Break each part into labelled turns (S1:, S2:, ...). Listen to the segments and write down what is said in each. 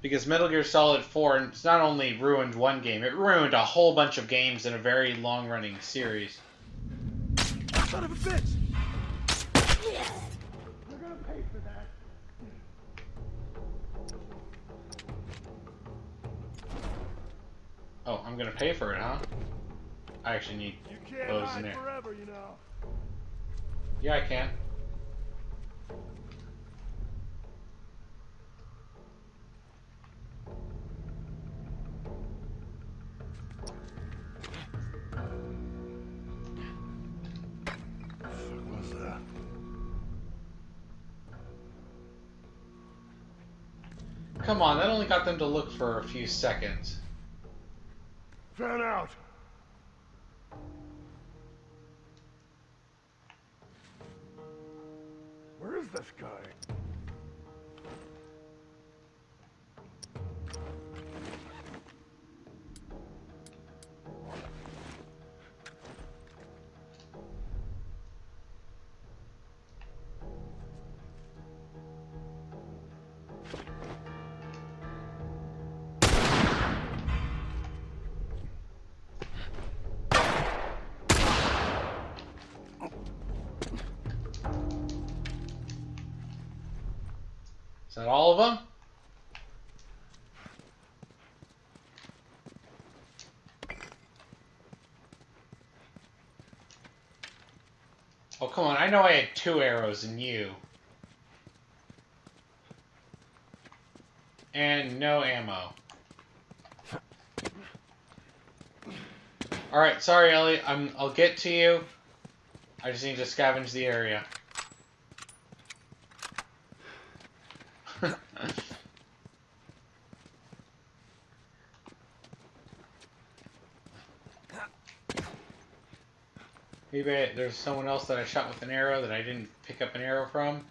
S1: Because Metal Gear Solid 4 it's not only ruined one game, it ruined a whole bunch of games in a very long-running series.
S2: Son of a bitch! You're gonna pay for that.
S1: Oh, I'm gonna pay for it, huh? I actually need
S2: You can't
S1: those in
S2: hide
S1: there.
S2: forever, you know.
S1: Yeah, I can.
S2: What was that?
S1: Come on, that only got them to look for a few seconds.
S2: Fan out. Where is this guy?
S1: Is that all of them? Oh, come on. I know I had 2 arrows in you. And no ammo. Alright, sorry, Ellie. I'll get to you. I just need to scavenge the area. Maybe there's someone else that I shot with an arrow that I didn't pick up an arrow from.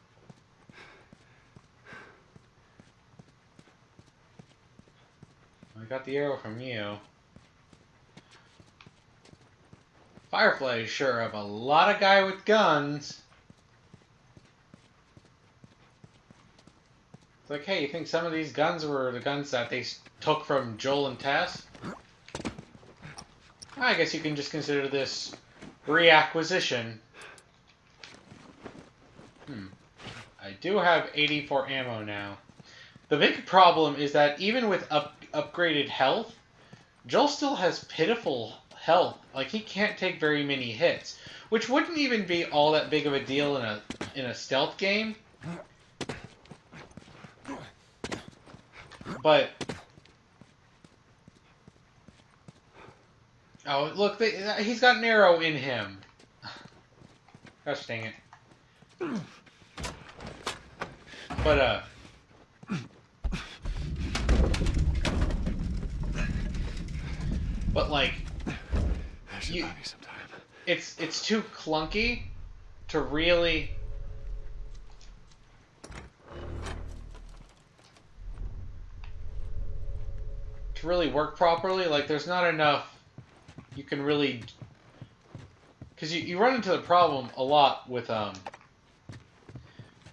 S1: I got the arrow from you. Firefly is sure of a lot of guy with guns. It's like, hey, you think some of these guns were the guns that they took from Joel and Tess? I guess you can just consider this reacquisition. I do have 84 ammo now. The big problem is that even with upgraded health, Joel still has pitiful health. Like, he can't take very many hits, which wouldn't even be all that big of a deal in a stealth game. But oh, look, he's got an arrow in him. Gosh dang it. But like, it's too clunky to really work properly. Like, there's not enough you can really, because you run into the problem a lot with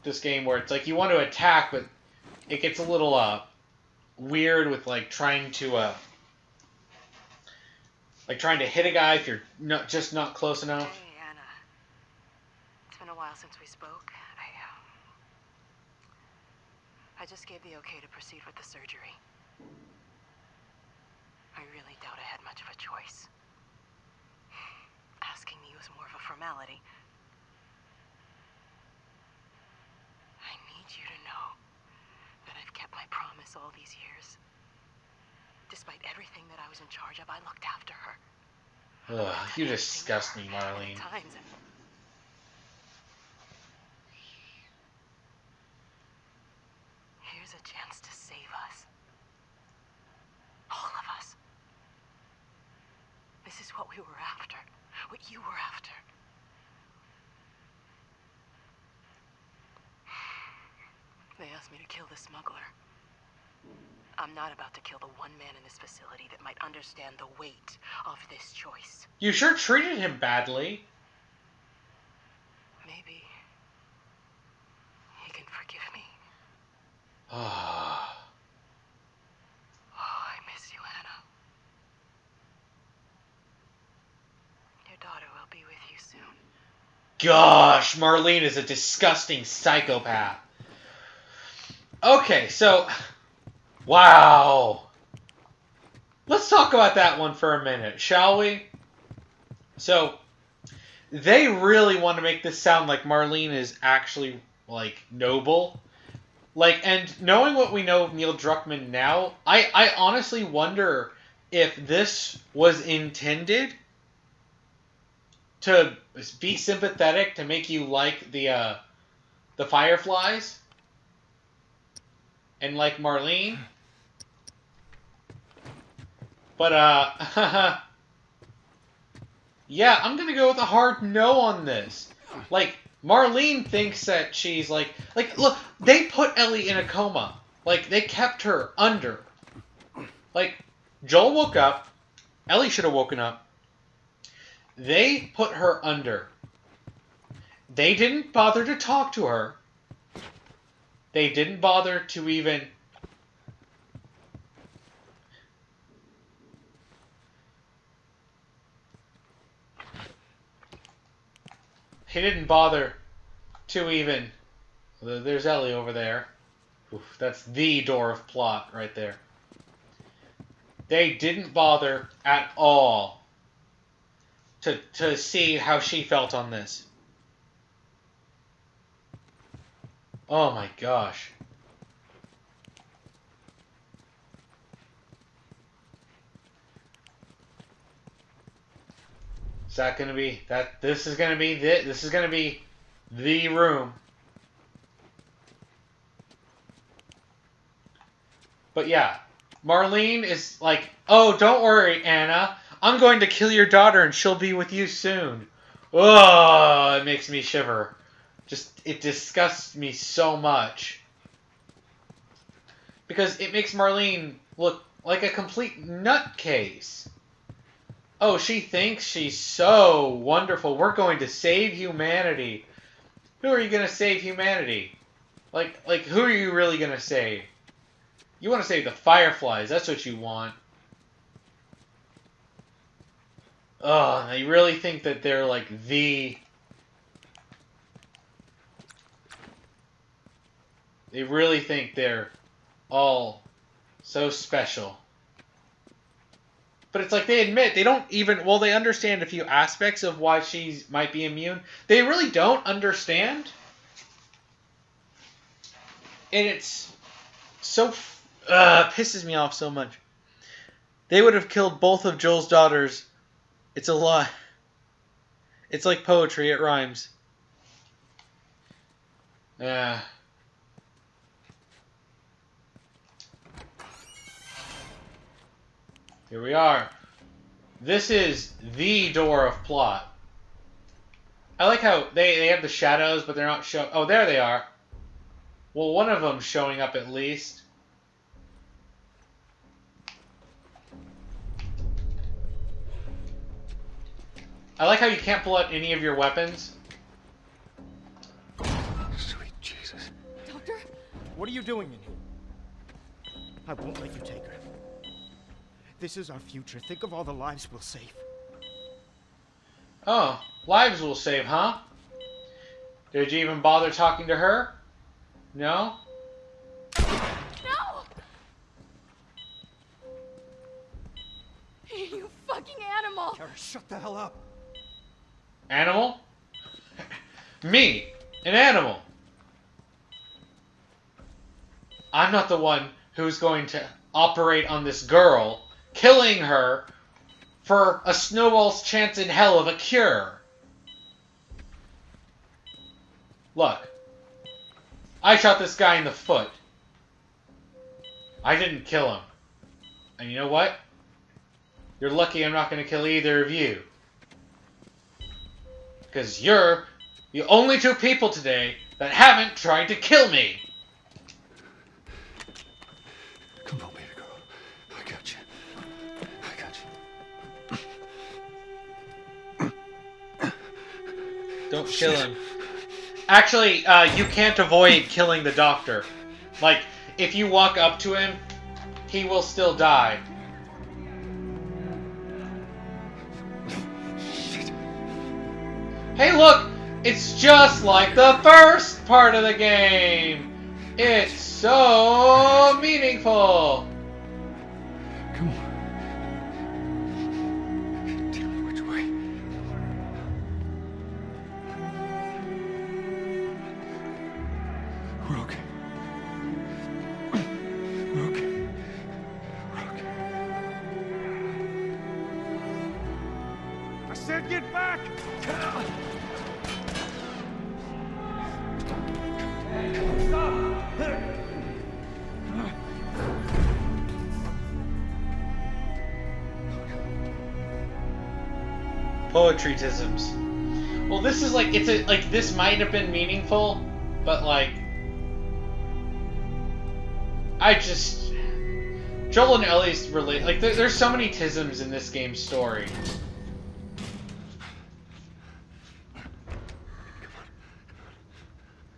S1: this game where it's like you want to attack, but it gets a little weird with like trying to hit a guy if you're just not close enough.
S3: Hey, Anna. It's been a while since we spoke. I just gave the okay to proceed with the surgery. I really doubt I had much of a choice. Asking me was more of a formality. I need you to know that I've kept my promise all these years. Despite everything that I was in charge of, I looked after her.
S1: Ugh, you disgust me, Marlene.
S3: Times. Here's a chance to save us. All of us. This is what we were after. What you were after. They asked me to kill the smuggler. I'm not about to kill the one man in this facility that might understand the weight of this choice.
S1: You sure treated him badly.
S3: Maybe he can forgive me.
S1: gosh, Marlene is a disgusting psychopath. Okay, so... Wow. Let's talk about that one for a minute, shall we? So, they really want to make this sound like Marlene is actually, like, noble. Like, and knowing what we know of Neil Druckmann now, I honestly wonder if this was intended to be sympathetic, to make you like the Fireflies, and like Marlene. But, yeah, I'm gonna go with a hard no on this. Like, Marlene thinks that she's like, look, they put Ellie in a coma. Like, they kept her under. Like, Joel woke up. Ellie should have woken up. They put her under. They didn't bother to talk to her. They didn't bother to even... He didn't bother to even... There's Ellie over there. Oof, that's the door of plot right there. They didn't bother at all to see how she felt on this. Oh my gosh. Is that gonna be that? This is gonna be the room. But yeah, Marlene is like, oh, don't worry, Anna. I'm going to kill your daughter and she'll be with you soon. Oh, it makes me shiver. Just, it disgusts me so much. Because it makes Marlene look like a complete nutcase. Oh, she thinks she's so wonderful. We're going to save humanity. Who are you going to save humanity? Like, who are you really going to save? You want to save the Fireflies. That's what you want. Oh, they really think that they're like the... They really think they're all so special. But it's like they admit, they don't even... Well, they understand a few aspects of why she might be immune. They really don't understand. And it's so... pisses me off so much. They would have killed both of Joel's daughters. It's a lie. It's like poetry, it rhymes. Yeah. Here we are. This is the door of plot. I like how they have the shadows, but they're not show... Oh, there they are. Well, one of them's showing up at least. I like how you can't pull out any of your weapons.
S2: Sweet Jesus.
S4: Doctor?
S5: What are you doing in here?
S2: I won't let you take her. This is our future. Think of all the lives we'll save.
S1: Oh, lives will save, huh? Did you even bother talking to her? No?
S4: No! You fucking animal!
S2: Kara, shut the hell up.
S1: Animal? Me, an animal. I'm not the one who's going to operate on this girl, killing her for a snowball's chance in hell of a cure. Look, I shot this guy in the foot. I didn't kill him. And you know what? You're lucky I'm not going to kill either of you. Because you're the only two people today that haven't tried to kill me.
S2: Come on, baby girl. I got you. I got you.
S1: Don't kill him. Actually, you can't avoid killing the doctor. Like, if you walk up to him, he will still die. Hey, look! It's just like the first part of the game. It's so meaningful.
S2: Come on. Tell me which way. We're okay. We're okay. We're okay. I said get back!
S1: Poetry-tisms. Well, this is like, it's a, like, this might have been meaningful, but like, I just, Joel and Ellie's relate, like, there's so many tisms in this game's story.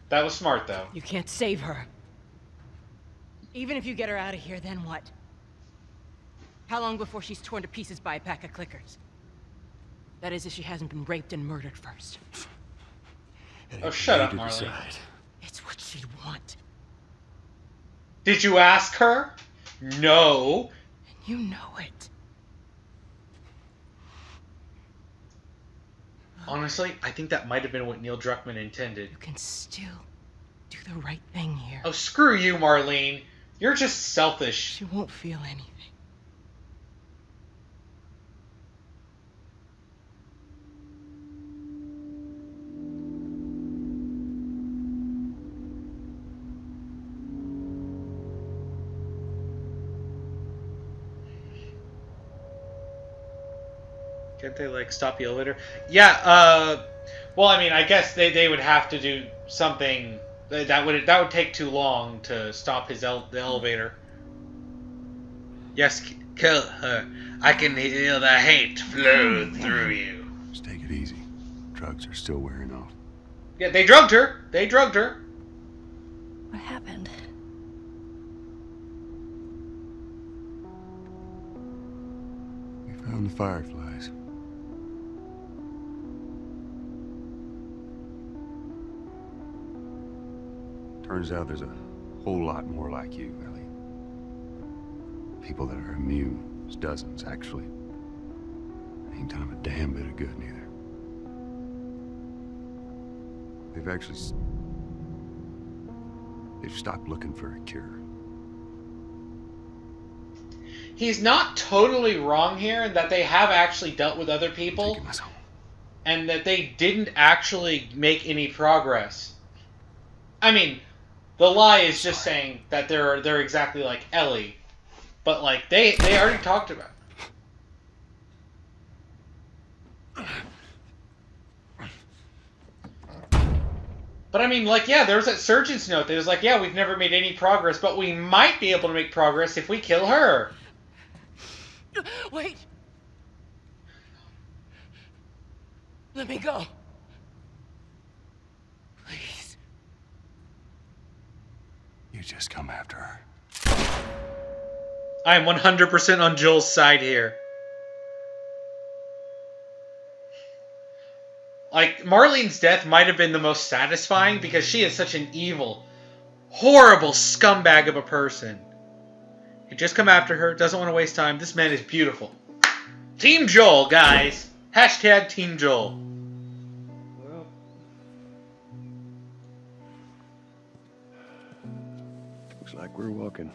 S1: That was smart, though.
S3: You can't save her. Even if you get her out of here, then what? How long before she's torn to pieces by a pack of clickers? That is, if she hasn't been raped and murdered first.
S1: Oh, shut up, Marley.
S3: It's what she'd want.
S1: Did you ask her? No.
S3: And you know it.
S1: Honestly, I think that might have been what Neil Druckmann intended.
S3: You can still do the right thing here.
S1: Oh, screw you, Marlene. You're just selfish.
S3: She won't feel anything.
S1: Can't they, like, stop the elevator? Yeah, well, I mean, I guess they would have to do something that would take too long to stop the elevator. Yes, kill her. I can feel the hate flow through you.
S4: Just take it easy. Drugs are still wearing off.
S1: Yeah, they drugged her. They drugged her.
S6: What happened?
S4: We found the fireflies. Turns out there's a whole lot more like you, Ellie. People that are immune. There's dozens, actually. Ain't done them a damn bit of good, neither. They've stopped looking for a cure.
S1: He's not totally wrong here in that they have actually dealt with other people,
S4: Taking us home.
S1: and that they didn't actually make any progress. I mean, the lie is just saying that they're exactly like Ellie, but like they already talked about it. But I mean, like, yeah, there was that surgeon's note that was like, yeah, we've never made any progress, but we might be able to make progress if we kill her.
S3: Wait! Let me go. Please.
S4: You just come after her.
S1: I am 100% on Joel's side here. Like, Marlene's death might have been the most satisfying because she is such an evil, horrible scumbag of a person. He just come after her, doesn't want to waste time. This man is beautiful. Team Joel, guys. Hashtag Team Joel.
S5: Well,
S4: Looks like we're walking.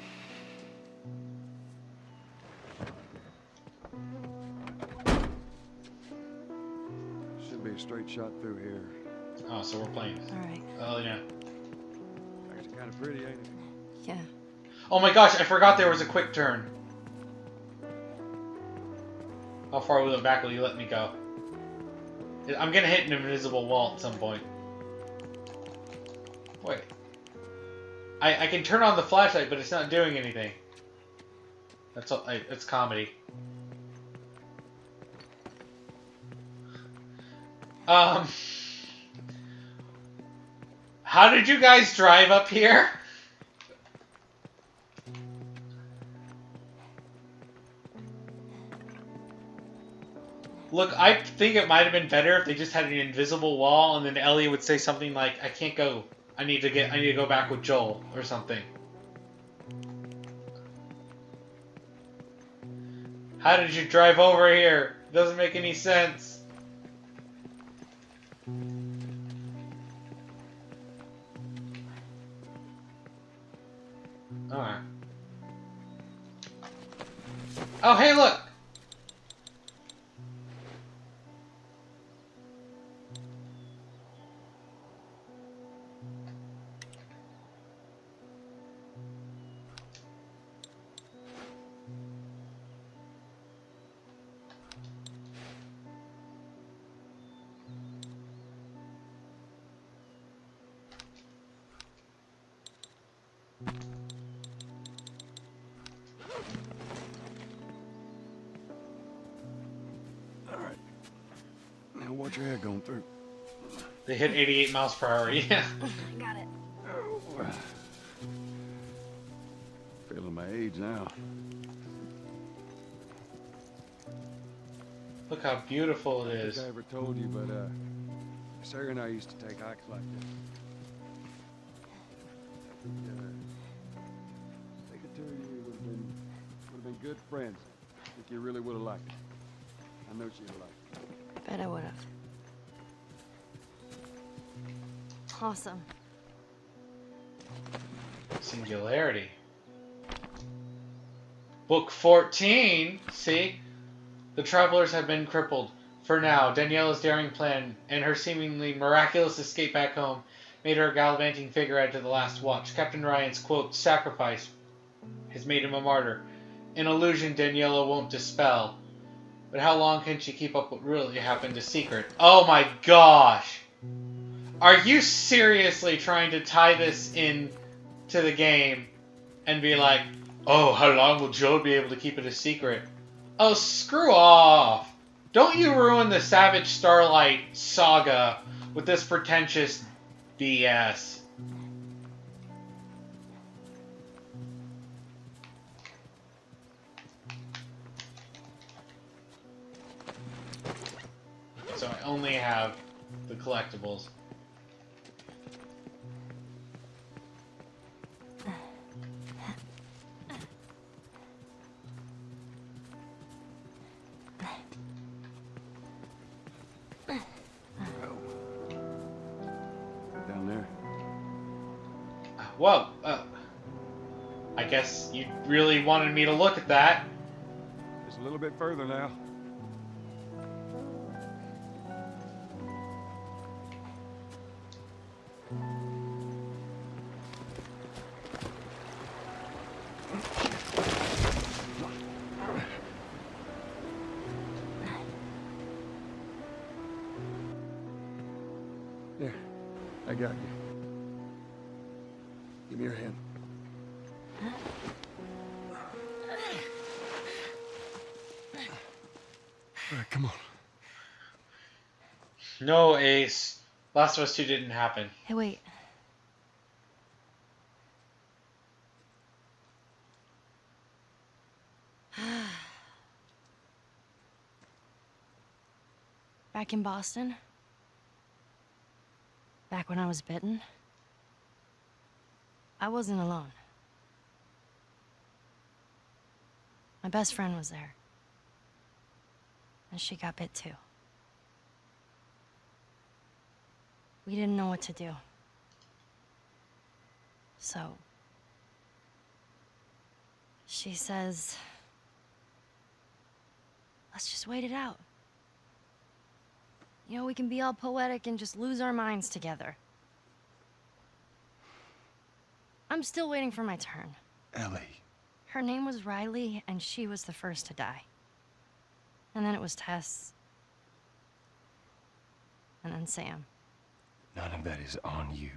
S4: Should be a straight shot through here.
S1: Oh, so we're playing.
S6: All right.
S1: Oh, yeah.
S4: Actually kind of pretty, ain't it?
S6: Yeah.
S1: Oh my gosh, I forgot there was a quick turn. How far back will you let me go? I'm gonna hit an invisible wall at some point. Wait. I can turn on the flashlight, but it's not doing anything. That's all, it's comedy. How did you guys drive up here? Look, I think it might have been better if they just had an invisible wall, and then Ellie would say something like, "I can't go. I need to go back with Joel," or something. How did you drive over here? Doesn't make any sense. Alright. Oh, hey, look!
S4: Alright. Now watch your head going through.
S1: They hit 88 miles per hour, yeah.
S6: Got it.
S4: Oh. Feeling my age now.
S1: Look how beautiful it
S4: I
S1: is.
S4: think I ever told you, but Sarah and I used to take hikes like this. I think the two of you would have been good friends. I think you really would have liked it. I know she'd have liked it.
S6: Bet I would have. Awesome.
S1: Singularity. Book 14. See? The travelers have been crippled. For now, Daniela's daring plan and her seemingly miraculous escape back home made her a gallivanting figurehead to the last watch. Captain Ryan's, quote, sacrifice has made him a martyr. An illusion Daniela won't dispel. But how long can she keep up what really happened a secret? Oh my gosh! Are you seriously trying to tie this in to the game and be like, oh, how long will Joel be able to keep it a secret? Oh, screw off! Don't you ruin the Savage Starlight saga with this pretentious BS. So I only have the collectibles.
S4: Down there.
S1: Whoa, I guess you really wanted me to look at that.
S4: Just a little bit further now. There, I got you. Give me your hand. All right, come on.
S1: No, Ace. Last of Us 2 didn't happen.
S6: Hey, wait. Back in Boston? Back when I was bitten? I wasn't alone. My best friend was there. And she got bit too. We didn't know what to do. So... she says... let's just wait it out. You know, we can be all poetic and just lose our minds together. I'm still waiting for my turn.
S4: Ellie.
S6: Her name was Riley, and she was the first to die. And then it was Tess. And then Sam.
S4: None of that is on you.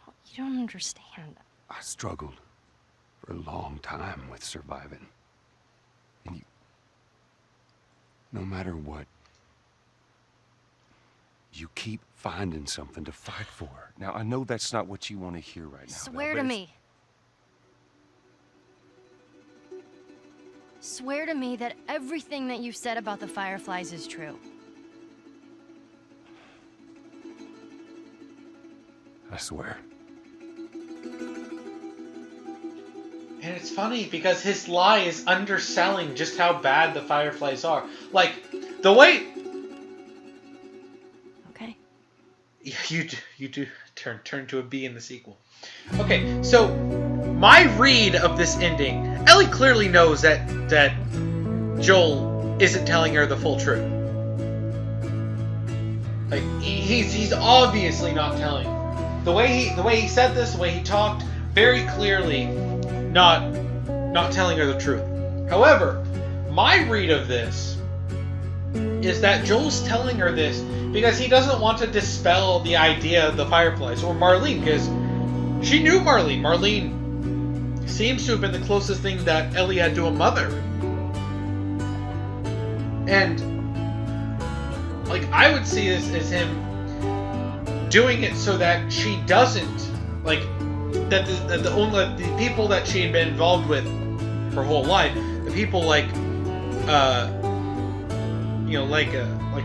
S6: Oh, you don't understand.
S4: I struggled for a long time with surviving. And you... no matter what, you keep finding something to fight for. Now, I know that's not what you want to hear right now.
S6: Swear
S4: Belle,
S6: to
S4: but
S6: me. Swear to me that everything that you've said about the Fireflies is true.
S4: I swear.
S1: And it's funny because his lie is underselling just how bad the Fireflies are. Like, the way...
S6: Okay.
S1: You do turn to a B in the sequel. Okay, so my read of this ending, Ellie clearly knows that Joel isn't telling her the full truth. Like, he's obviously not telling her. The way he said this, the way he talked, very clearly not telling her the truth. However, my read of this is that Joel's telling her this because he doesn't want to dispel the idea of the Fireflies or Marlene, because she knew Marlene. Marlene seems to have been the closest thing that Ellie had to a mother. And like, I would see this as him doing it so that she doesn't, like, that the people that she had been involved with her whole life, the people like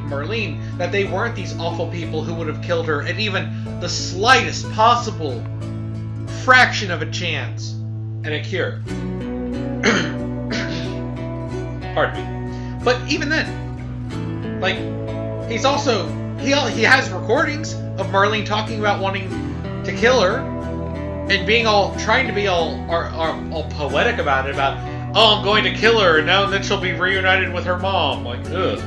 S1: Marlene, that they weren't these awful people who would have killed her at even the slightest possible fraction of a chance at a cure. Pardon me. But even then, like, he's also he has recordings of Marlene talking about wanting to kill her and being trying to be all poetic about it, about, oh, I'm going to kill her and now and then she'll be reunited with her mom. Like, ugh.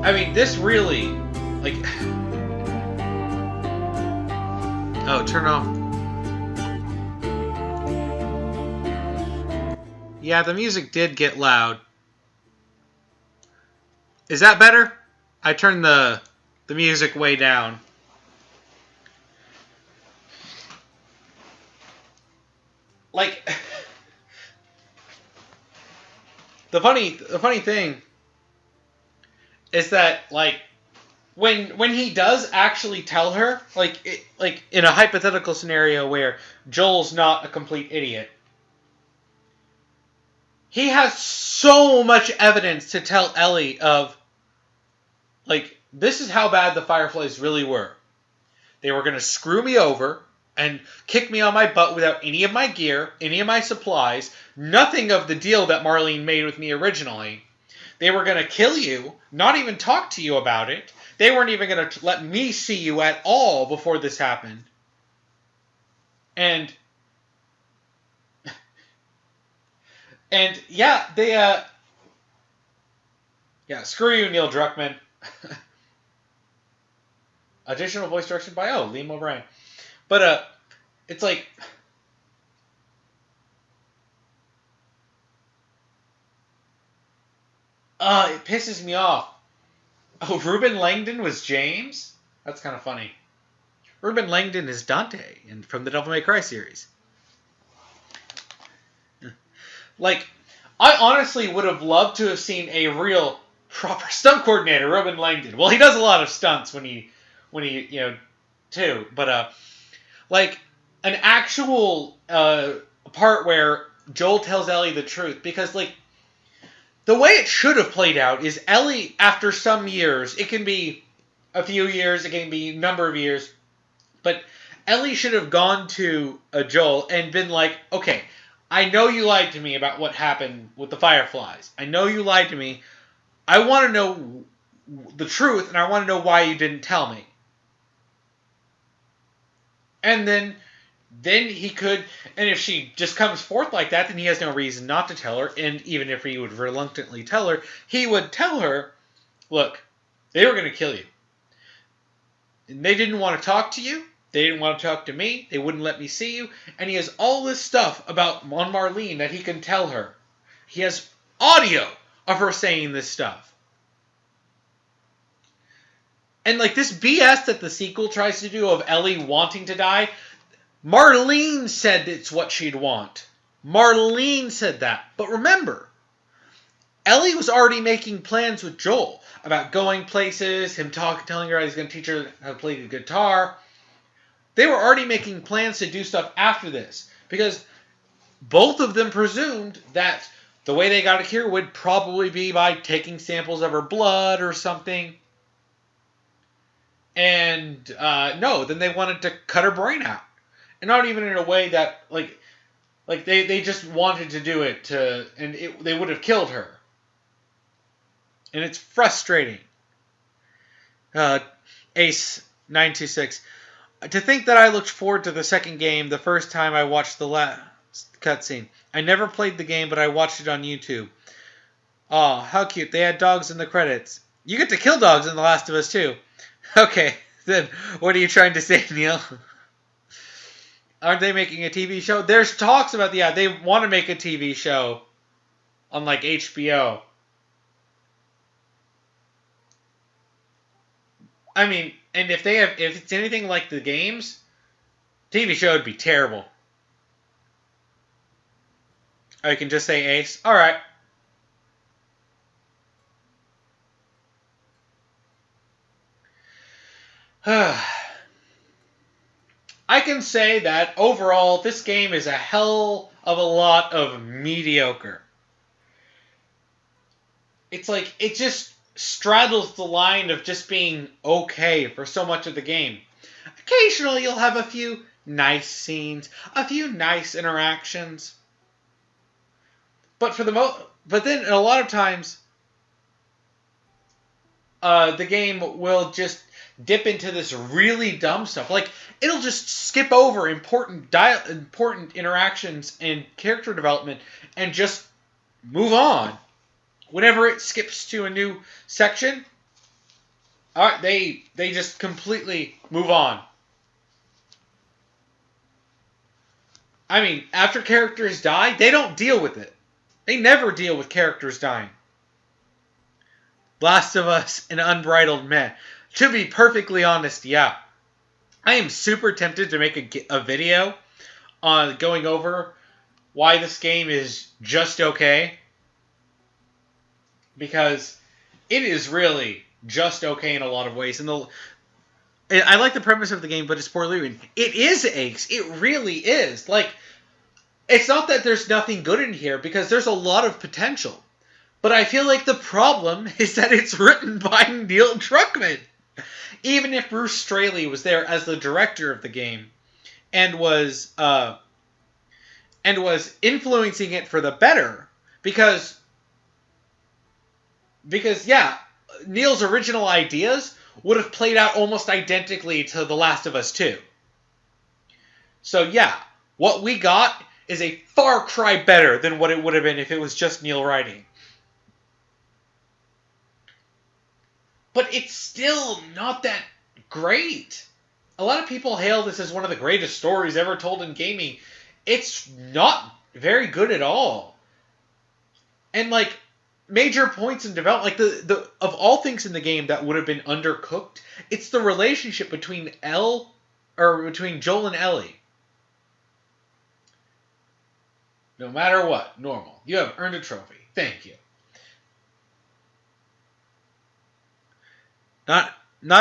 S1: I mean, this really, like, oh, turn off. Yeah, the music did get loud. Is that better? I turned the music way down. Like, the funny thing is that, like, when he does actually tell her, like in a hypothetical scenario where Joel's not a complete idiot, he has so much evidence to tell Ellie of, like, this is how bad the Fireflies really were. They were going to screw me over and kick me on my butt without any of my gear, any of my supplies, nothing of the deal that Marlene made with me originally. They were going to kill you, not even talk to you about it. They weren't even going to let me see you at all before this happened. And yeah, they, screw you, Neil Druckmann. Additional voice direction by, Liam O'Brien. But, it's like, it pisses me off. Oh, Ruben Langdon was James? That's kind of funny. Ruben Langdon is Dante from the Devil May Cry series. Like, I honestly would have loved to have seen a real proper stunt coordinator, Ruben Langdon. Well, he does a lot of stunts when he too. But, like, an actual part where Joel tells Ellie the truth. Because, like, the way it should have played out is Ellie, after some years, it can be a few years, it can be a number of years, but Ellie should have gone to Joel and been like, okay, I know you lied to me about what happened with the Fireflies. I know you lied to me. I want to know the truth, and I want to know why you didn't tell me. And then he could, and if she just comes forth like that, then he has no reason not to tell her, and even if he would reluctantly tell her, he would tell her, look, they were going to kill you. And they didn't want to talk to you. They didn't want to talk to me. They wouldn't let me see you. And he has all this stuff about Marlene that he can tell her. He has audio of her saying this stuff. And, like, this BS that the sequel tries to do of Ellie wanting to die, Marlene said it's what she'd want. Marlene said that. But remember, Ellie was already making plans with Joel about going places, him telling her he's going to teach her how to play the guitar. They were already making plans to do stuff after this because both of them presumed that the way they got a cure would probably be by taking samples of her blood or something. And no, then they wanted to cut her brain out. And not even in a way that, like they just wanted to do it they would have killed her. And it's frustrating. Ace926. To think that I looked forward to the second game the first time I watched the last cutscene. I never played the game, but I watched it on YouTube. Aw, how cute. They had dogs in the credits. You get to kill dogs in The Last of Us too. Okay, then what are you trying to say, Neil? Aren't they making a TV show? There's talks about, they want to make a TV show on, like, HBO. I mean, and if it's anything like the games, TV show would be terrible. Or you can just say Ace. Alright. I can say that overall, this game is a hell of a lot of mediocre. It's like, it just straddles the line of just being okay for so much of the game. Occasionally, you'll have a few nice scenes, a few nice interactions. But but then a lot of times, the game will just dip into this really dumb stuff. Like, it'll just skip over important interactions and character development and just move on. Whenever it skips to a new section, they just completely move on. I mean, after characters die, they don't deal with it. They never deal with characters dying. Last of Us, an unbridled meh. To be perfectly honest, yeah. I am super tempted to make a video on going over why this game is just okay. Because it is really just okay in a lot of ways. And I like the premise of the game, but it's poorly written. It is Ace. It really is. Like, it's not that there's nothing good in here, because there's a lot of potential. But I feel like the problem is that it's written by Neil Druckmann. Even if Bruce Straley was there as the director of the game and was influencing it for the better, because yeah, Neil's original ideas would have played out almost identically to The Last of Us 2. So yeah, what we got is a far cry better than what it would have been if it was just Neil writing. But it's still not that great. A lot of people hail this as one of the greatest stories ever told in gaming. It's not very good at all. And like, major points in development, like the of all things in the game that would have been undercooked, it's the relationship between Joel and Ellie. No matter what, normal. You have earned a trophy. Thank you. Not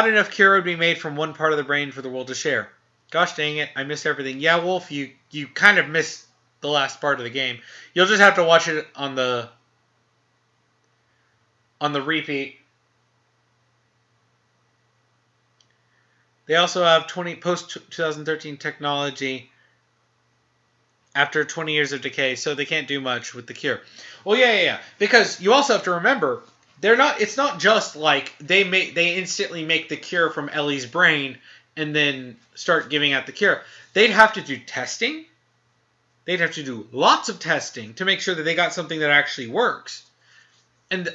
S1: enough cure would be made from one part of the brain for the world to share. Gosh dang it, I missed everything. Yeah, Wolf, you kind of missed the last part of the game. You'll just have to watch it on the repeat. They also have post-2013 technology after 20 years of decay, so they can't do much with the cure. Well, yeah. Because you also have to remember, it's not just like they instantly make the cure from Ellie's brain and then start giving out the cure. They'd have to do testing. They'd have to do lots of testing to make sure that they got something that actually works. And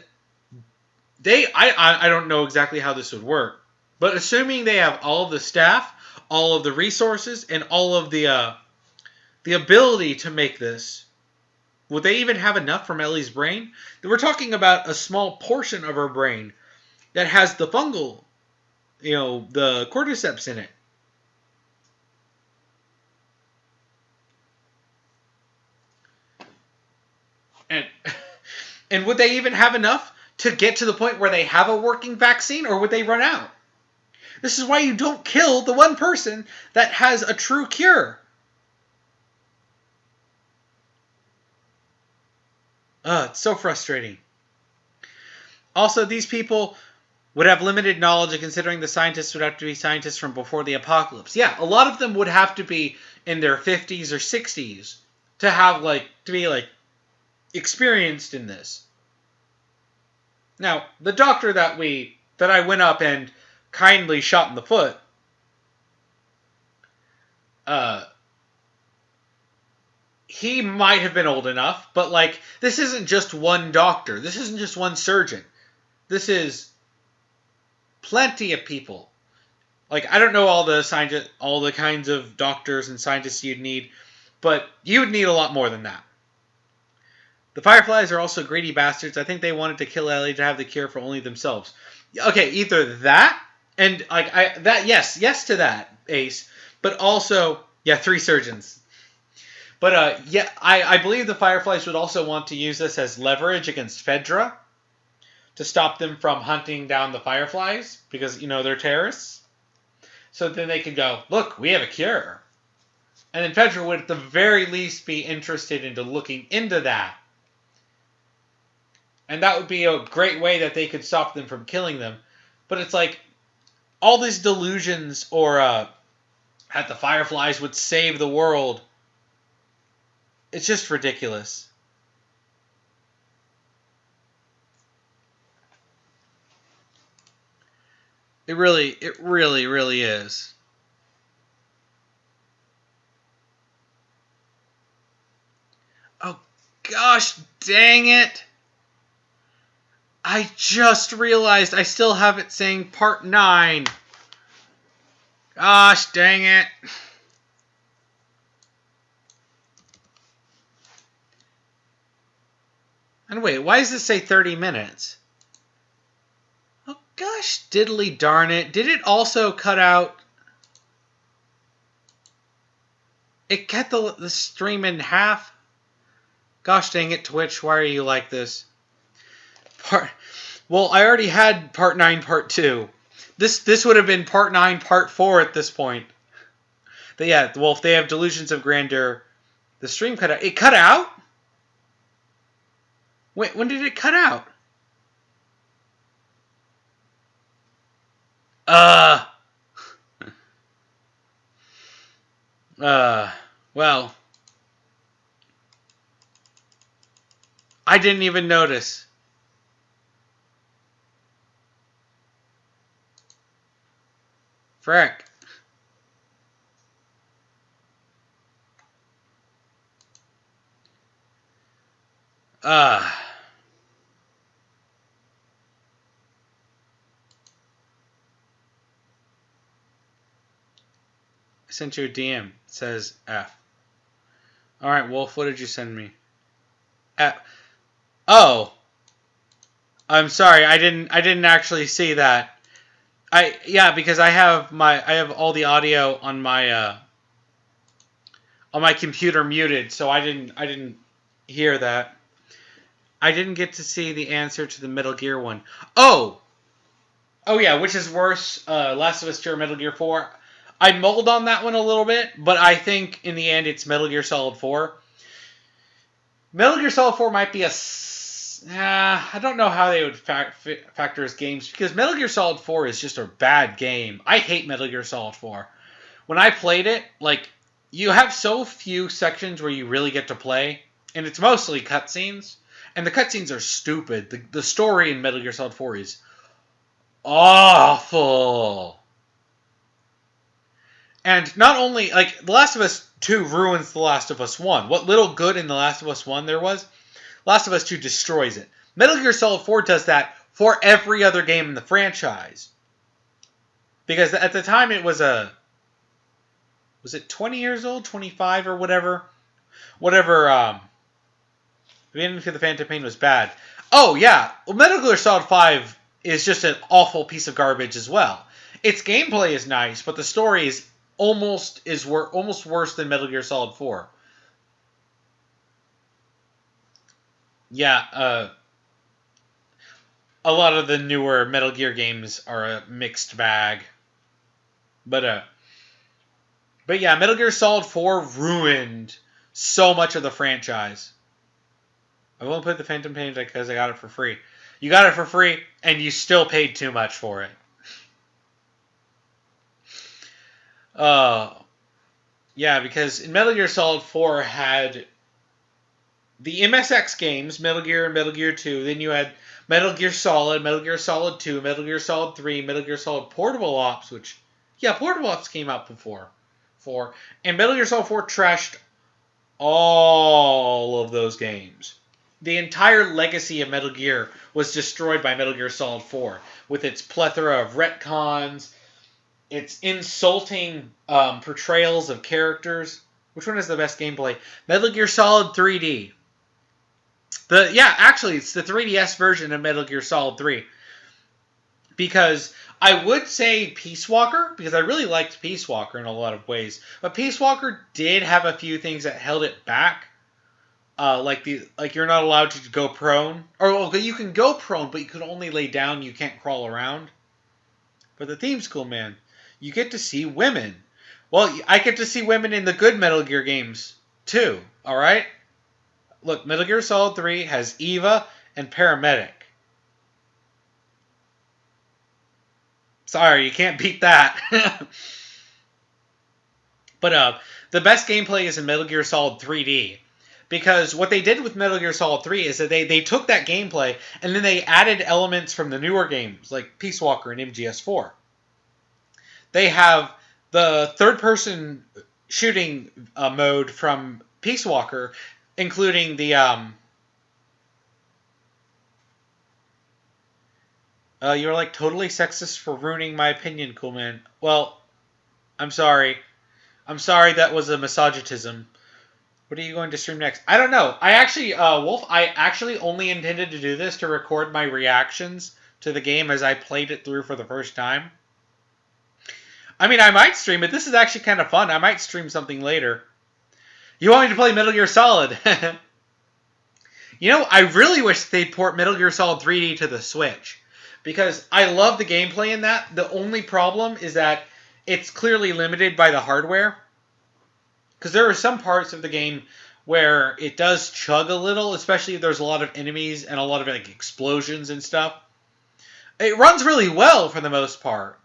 S1: I don't know exactly how this would work, but assuming they have all of the staff, all of the resources, and all of the ability to make this, would they even have enough from Ellie's brain? We're talking about a small portion of her brain that has the fungal, the cordyceps in it. And And would they even have enough to get to the point where they have a working vaccine, or would they run out? This is why you don't kill the one person that has a true cure. It's so frustrating. Also, these people would have limited knowledge, and considering the scientists would have to be scientists from before the apocalypse. Yeah, a lot of them would have to be in their 50s or 60s to have, to be, experienced in this. Now, the doctor that I went up and kindly shot in the foot, he might have been old enough, but, this isn't just one doctor. This isn't just one surgeon. This is plenty of people. I don't know all the kinds of doctors and scientists you'd need, but you would need a lot more than that. The Fireflies are also greedy bastards. I think they wanted to kill Ellie to have the cure for only themselves. Okay, either that, and, yes to that, Ace, but also, 3 surgeons. But, I believe the Fireflies would also want to use this as leverage against Fedra to stop them from hunting down the Fireflies, because, they're terrorists. So then they could go, look, we have a cure. And then Fedra would at the very least be interested into looking into that. And that would be a great way that they could stop them from killing them. But it's all these delusions, or that the Fireflies would save the world. It's just ridiculous. It really, really is. Oh, gosh dang it. I just realized I still have it saying part 9. Gosh dang it. And wait, why does it say 30 minutes? Oh gosh diddly darn it. Did it also cut out... It cut the stream in half? Gosh dang it, Twitch, why are you like this? Well, I already had part 9, part 2. This would have been part 9, part 4 at this point. But yeah, well, if they have delusions of grandeur, the stream cut out. It cut out? Wait, when did it cut out? Well, I didn't even notice. Frick. I sent you a DM. It says F. Alright, Wolf, what did you send me? F. Oh. I'm sorry, I didn't actually see that. Because I have all the audio on my computer muted, so I didn't hear that. I didn't get to see the answer to the Metal Gear one. Oh yeah, which is worse, Last of Us 2 or Metal Gear 4? I mulled on that one a little bit, but I think in the end it's Metal Gear Solid 4. Metal Gear Solid 4 might be I don't know how they would factor as games, because Metal Gear Solid 4 is just a bad game. I hate Metal Gear Solid 4. When I played it, you have so few sections where you really get to play, and it's mostly cutscenes, and the cutscenes are stupid. The story in Metal Gear Solid 4 is awful. And not only, The Last of Us 2 ruins The Last of Us 1. What little good in The Last of Us 1 there was, Last of Us 2 destroys it. Metal Gear Solid 4 does that for every other game in the franchise. Because at the time it was was it 20 years old? 25 or whatever? Whatever, The Ending to the Phantom Pain was bad. Oh, yeah. Well, Metal Gear Solid 5 is just an awful piece of garbage as well. Its gameplay is nice, but the story is almost worse than Metal Gear Solid 4. Yeah, a lot of the newer Metal Gear games are a mixed bag. But yeah, Metal Gear Solid 4 ruined so much of the franchise. I won't put the Phantom Pain because I got it for free. You got it for free, and you still paid too much for it. Yeah, because Metal Gear Solid 4 had the MSX games, Metal Gear and Metal Gear 2. Then you had Metal Gear Solid 2, Metal Gear Solid 3, Metal Gear Solid Portable Ops, which, yeah, Portable Ops came out before 4. And Metal Gear Solid 4 trashed all of those games. The entire legacy of Metal Gear was destroyed by Metal Gear Solid 4, with its plethora of retcons, its insulting portrayals of characters. Which one has the best gameplay? Metal Gear Solid 3D. Actually, it's the 3DS version of Metal Gear Solid 3. Because I would say Peace Walker, because I really liked Peace Walker in a lot of ways. But Peace Walker did have a few things that held it back. Like you're not allowed to go prone. Or you can go prone, but you can only lay down, you can't crawl around. But the theme's cool, man. You get to see women. Well, I get to see women in the good Metal Gear games, too. Alright? Look, Metal Gear Solid 3 has Eva and Paramedic. Sorry, you can't beat that. But the best gameplay is in Metal Gear Solid 3D. Because what they did with Metal Gear Solid 3 is that they took that gameplay and then they added elements from the newer games, like Peace Walker and MGS4. They have the third-person shooting mode from Peace Walker, including the you're like totally sexist for ruining my opinion, cool man. Well, I'm sorry. I'm sorry that was a misogynism. What are you going to stream next? I don't know. I actually, Wolf, I actually only intended to do this to record my reactions to the game as I played it through for the first time. I mean, I might stream it. This is actually kind of fun. I might stream something later. You want me to play Metal Gear Solid? You know, I really wish they'd port Metal Gear Solid 3D to the Switch. Because I love the gameplay in that. The only problem is that it's clearly limited by the hardware. Because there are some parts of the game where it does chug a little, especially if there's a lot of enemies and a lot of like explosions and stuff. It runs really well for the most part.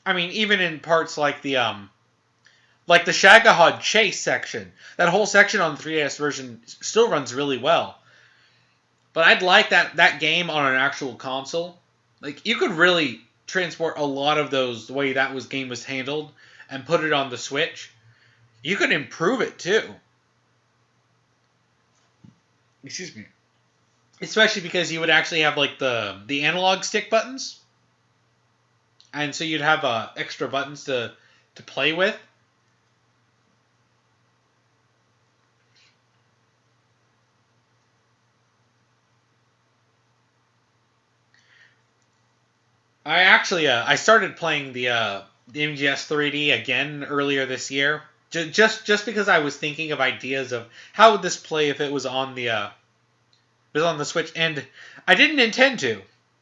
S1: I mean, even in parts like the Shagohod chase section, that whole section on the 3DS version still runs really well. But I'd like that game on an actual console. Like, you could really transport a lot of those, the way game was handled, and put it on the Switch. You could improve it, too. Excuse me. Especially because you would actually have, like, the analog stick buttons. And so you'd have extra buttons to play with. I actually, I started playing the MGS 3D again earlier this year. Just because I was thinking of ideas of how would this play if it was on the Switch, and I didn't intend to,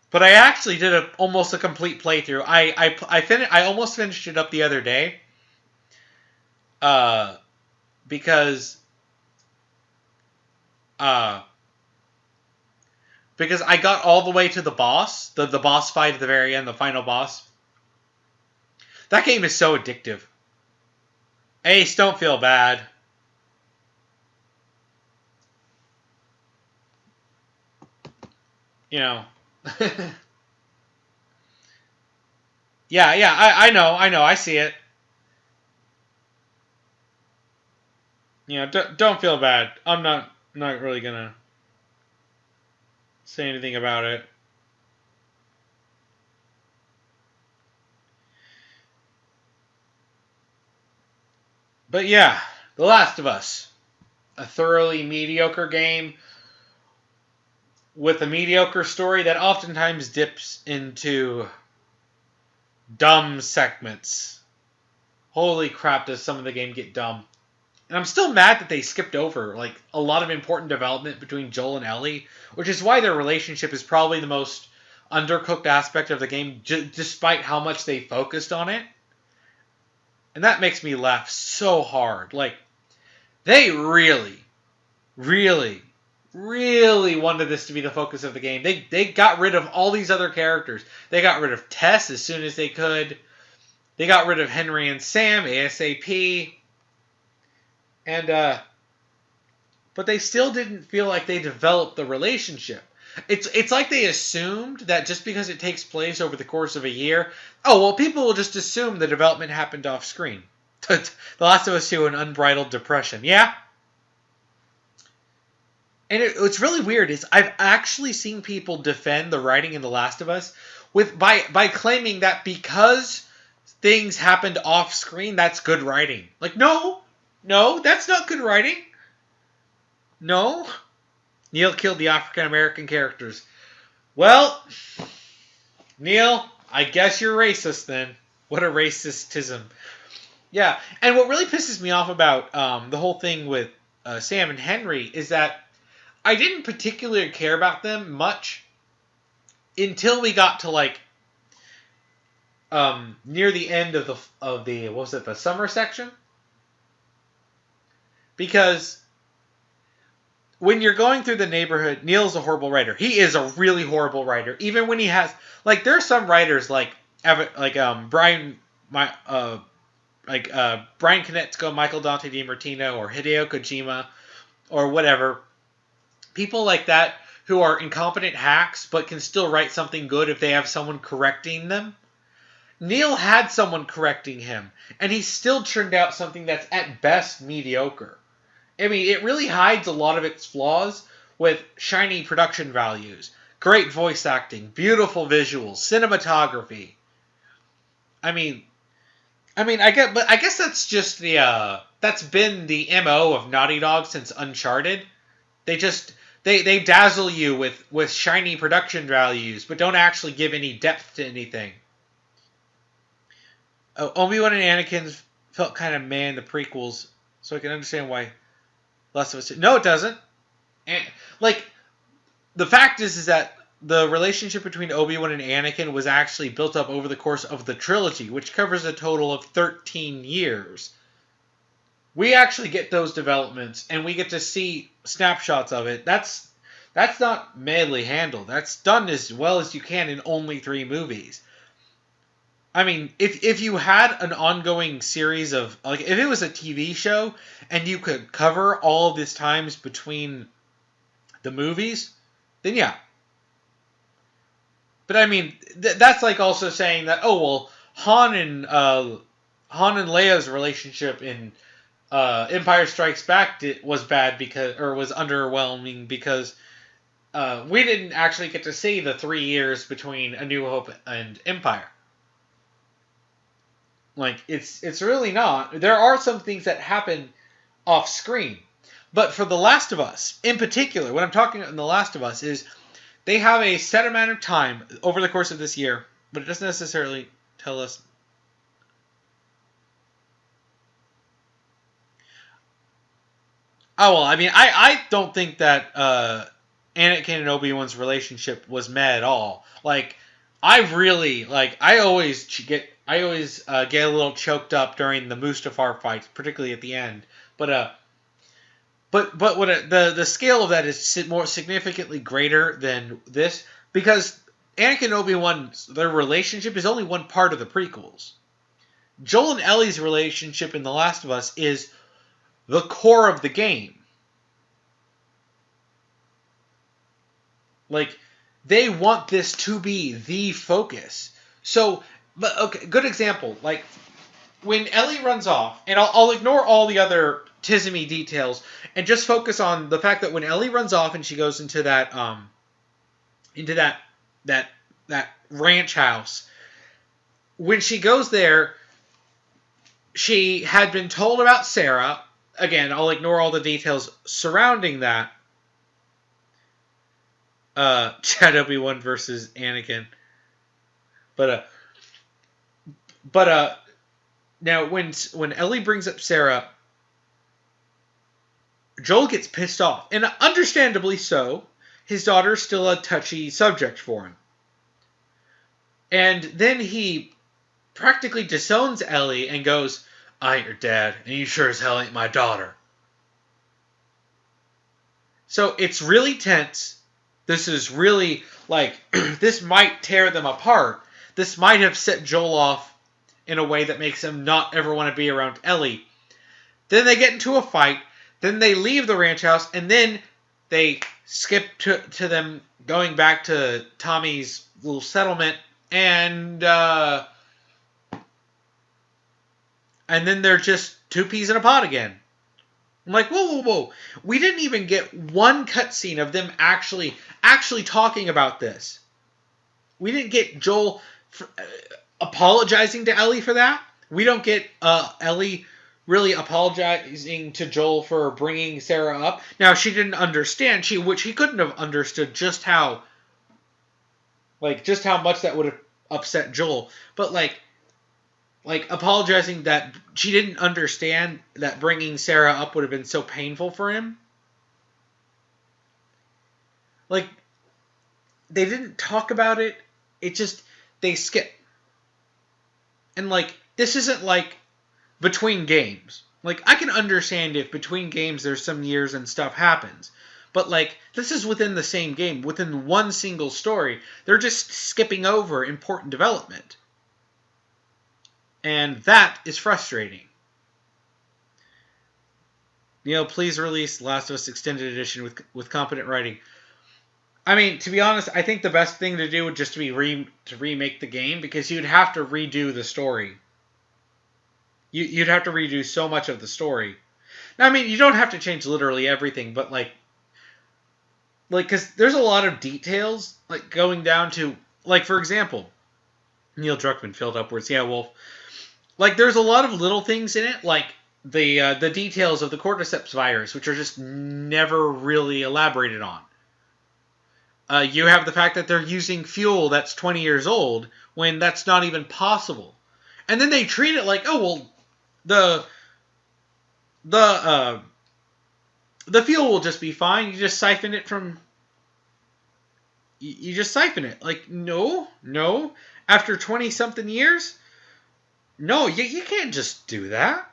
S1: but I actually did almost a complete playthrough. I almost finished it up the other day, because I got all the way to the boss, the boss fight at the very end, the final boss. That game is so addictive. Ace, don't feel bad. You know. Yeah, I know, I see it. You know, don't feel bad. I'm not really gonna say anything about it. But yeah, The Last of Us. A thoroughly mediocre game with a mediocre story that oftentimes dips into dumb segments. Holy crap, does some of the game get dumb. And I'm still mad that they skipped over like a lot of important development between Joel and Ellie, which is why their relationship is probably the most undercooked aspect of the game, despite how much they focused on it. And that makes me laugh so hard. Like, they really, really, really wanted this to be the focus of the game. They got rid of all these other characters. They got rid of Tess as soon as they could. They got rid of Henry and Sam ASAP. And, but they still didn't feel like they developed the relationship. It's like they assumed that just because it takes place over the course of a year, oh, well, people will just assume the development happened off screen. The Last of Us 2, an unbridled depression. Yeah? And what's really weird is I've actually seen people defend the writing in The Last of Us by claiming that because things happened off screen, that's good writing. Like, no, that's not good writing. No. Neil killed the African American characters. Well, Neil, I guess you're racist then. What a racistism. Yeah, and what really pisses me off about the whole thing with Sam and Henry is that I didn't particularly care about them much until we got to like near the end of the what was it, the summer section? Because when you're going through the neighborhood, Neil's a horrible writer. He is a really horrible writer. Even when he has, like, there are some writers like Brian Konietzko, Michael Dante DiMartino, or Hideo Kojima, or whatever. People like that who are incompetent hacks but can still write something good if they have someone correcting them. Neil had someone correcting him, and he still turned out something that's at best mediocre. I mean, it really hides a lot of its flaws with shiny production values, great voice acting, beautiful visuals, cinematography. I guess that's just that's been the MO of Naughty Dog since Uncharted. They dazzle you with shiny production values, but don't actually give any depth to anything. Obi-Wan and Anakin felt kind of meh in the prequels, so I can understand why Last of Us 2. No, it doesn't. And like, the fact is that the relationship between Obi-Wan and Anakin was actually built up over the course of the trilogy, which covers a total of 13 years. We actually get those developments, and we get to see snapshots of it. That's not madly handled. That's done as well as you can in only 3 movies. I mean, if you had an ongoing series of, like, if it was a TV show and you could cover all of these times between the movies, then yeah. But I mean, that's like also saying that, oh, well, Han and Leia's relationship in Empire Strikes Back was bad was underwhelming because we didn't actually get to see the 3 years between A New Hope and Empire. Like, it's really not. There are some things that happen off screen. But for The Last of Us, in particular, what I'm talking about in The Last of Us is they have a set amount of time over the course of this year, but it doesn't necessarily tell us. Oh, well, I mean, I don't think that Anakin and Obi-Wan's relationship was meh at all. Like, I always get a little choked up during the Mustafar fights, particularly at the end. But what the scale of that is more significantly greater than this, because Anakin and Obi-Wan, their relationship is only one part of the prequels. Joel and Ellie's relationship in The Last of Us is the core of the game. Like, they want this to be the focus. So, but okay, good example. Like, when Ellie runs off, and I'll ignore all the other tismy details and just focus on the fact that when Ellie runs off and she goes into that ranch house, when she goes there, she had been told about Sarah. Again, I'll ignore all the details surrounding that. Chad Obi-Wan versus Anakin. But now when Ellie brings up Sarah, Joel gets pissed off, and understandably so. His daughter's still a touchy subject for him. And then he practically disowns Ellie and goes, "I ain't your dad, and you sure as hell ain't my daughter." So it's really tense. This is really, like, this might tear them apart. This might have set Joel off in a way that makes him not ever want to be around Ellie. Then they get into a fight. Then they leave the ranch house, and then they skip to them going back to Tommy's little settlement, and then they're just two peas in a pod again. I'm like, whoa. We didn't even get one cutscene of them actually talking about this. We didn't get Joel apologizing to Ellie for that. We don't get Ellie really apologizing to Joel for bringing Sarah up. Now, she didn't understand, which he couldn't have understood just how much that would have upset Joel. But, like apologizing that she didn't understand that bringing Sarah up would have been so painful for him. Like, they didn't talk about it. It just, they skip. And, like, this isn't like between games. Like, I can understand if between games there's some years and stuff happens. But, like, this is within the same game, within one single story. They're just skipping over important development. And that is frustrating. Please release Last of Us Extended Edition with competent writing. I mean, to be honest, I think the best thing to do would just be to remake the game, because you'd have to redo the story. You'd have to redo so much of the story. Now, I mean, you don't have to change literally everything, but like, because there's a lot of details, like, going down to, like, for example, Neil Druckmann filled upwards. Yeah, Wolf. Like, there's a lot of little things in it, like the details of the cordyceps virus, which are just never really elaborated on. You have the fact that they're using fuel that's 20 years old, when that's not even possible. And then they treat it like, oh, well, the fuel will just be fine. You just siphon it from... You just siphon it. Like, no. After 20-something years? No, you can't just do that.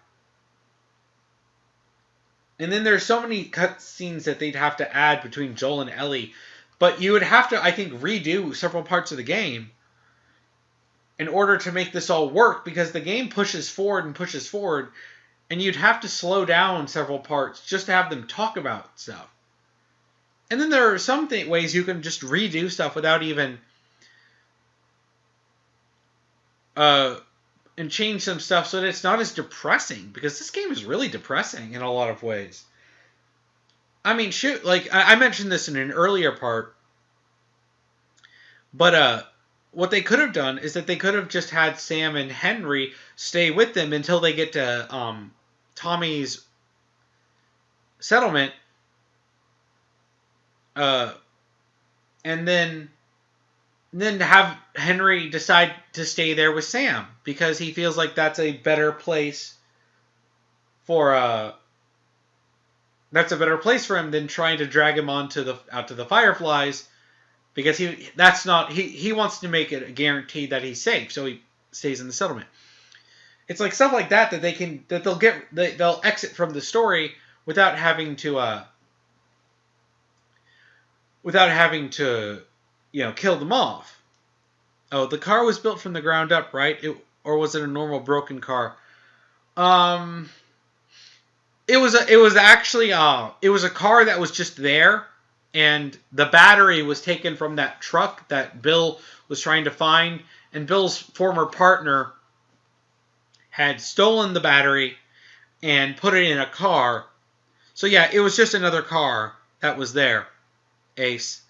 S1: And then there's so many cutscenes that they'd have to add between Joel and Ellie. But you would have to, I think, redo several parts of the game in order to make this all work, because the game pushes forward, and you'd have to slow down several parts just to have them talk about stuff. And then there are some ways you can just redo stuff without even... and change some stuff so that it's not as depressing, because this game is really depressing in a lot of ways. I mean, shoot, like, I mentioned this in an earlier part, but what they could have done is that they could have just had Sam and Henry stay with them until they get to Tommy's settlement, and then have Henry decide to stay there with Sam, because he feels like that's a better place for him than trying to drag him out to the Fireflies, because he wants to make it a guarantee that he's safe, so he stays in the settlement. It's like stuff like that they'll exit from the story without having to kill them off. Oh, the car was built from the ground up, right? Or was it a normal broken car? It was a car that was just there, and the battery was taken from that truck that Bill was trying to find, and Bill's former partner had stolen the battery and put it in a car. So yeah, it was just another car that was there. Ace.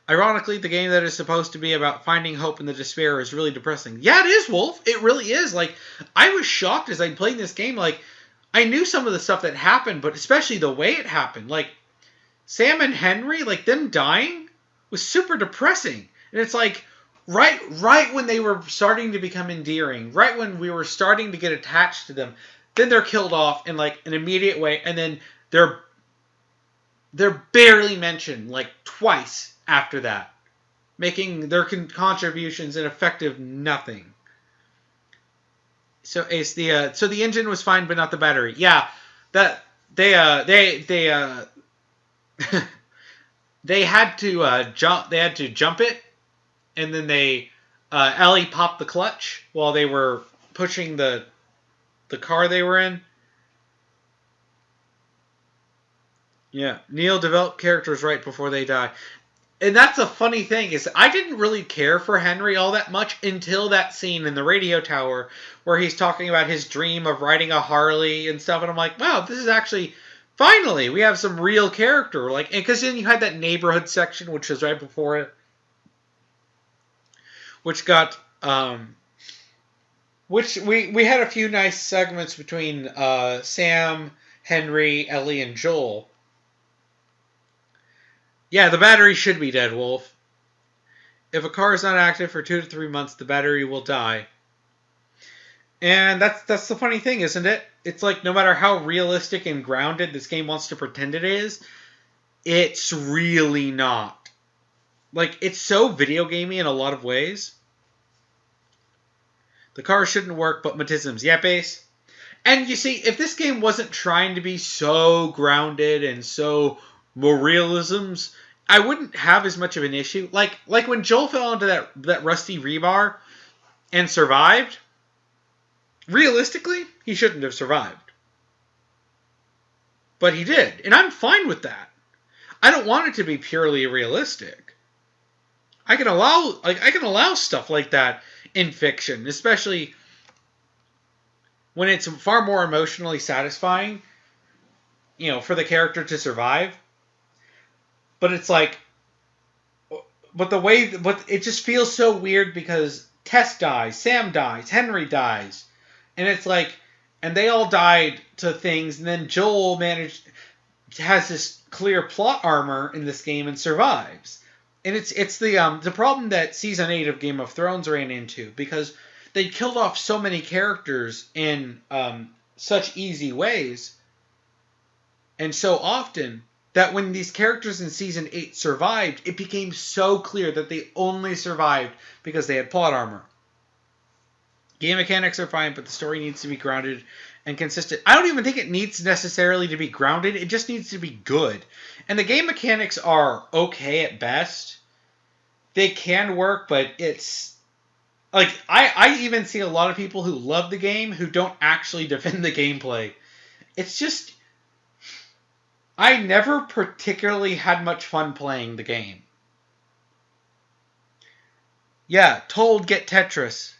S1: Ironically, the game that is supposed to be about finding hope in the despair is really depressing. Yeah, it is, Wolf. It really is. Like, I was shocked as I played this game. Like, I knew some of the stuff that happened, but especially the way it happened. Like, Sam and Henry, like, them dying was super depressing. And it's like, right when they were starting to become endearing, right when we were starting to get attached to them, then they're killed off in, like, an immediate way, and then they're barely mentioned, like, twice after that. making their contributions an effective nothing. So Ace, the engine was fine, but not the battery. Yeah, that they they had to jump. They had to jump it, and then Ellie popped the clutch while they were pushing the car they were in. Yeah, Neil developed characters right before they die. And that's a funny thing, is I didn't really care for Henry all that much until that scene in the radio tower where he's talking about his dream of riding a Harley and stuff, and I'm like, wow, this is actually, finally, we have some real character. Like, because then you had that neighborhood section, which was right before it, which got, which we had a few nice segments between Sam, Henry, Ellie, and Joel. Yeah, the battery should be dead, Wolf. If a car is not active for 2 to 3 months, the battery will die. And that's the funny thing, isn't it? It's like, no matter how realistic and grounded this game wants to pretend it is, it's really not. Like, it's so video gamey in a lot of ways. The car shouldn't work, but Matisms. Yeah, Base? And you see, if this game wasn't trying to be so grounded and so more realisms, I wouldn't have as much of an issue. Like when Joel fell into that rusty rebar and survived, realistically, he shouldn't have survived. But he did, and I'm fine with that. I don't want it to be purely realistic. I can allow stuff like that in fiction, especially when it's far more emotionally satisfying, for the character to survive. But it's like, but it just feels so weird because Tess dies, Sam dies, Henry dies. And it's like, and they all died to things, and then Joel has this clear plot armor in this game and survives. And it's the problem that Season 8 of Game of Thrones ran into, because they killed off so many characters in such easy ways, and so often, that when these characters in Season 8 survived, it became so clear that they only survived because they had plot armor. Game mechanics are fine, but the story needs to be grounded and consistent. I don't even think it needs necessarily to be grounded. It just needs to be good. And the game mechanics are okay at best. They can work, but it's... Like, I even see a lot of people who love the game who don't actually defend the gameplay. It's just... I never particularly had much fun playing the game. Yeah, Toll would get Tetris.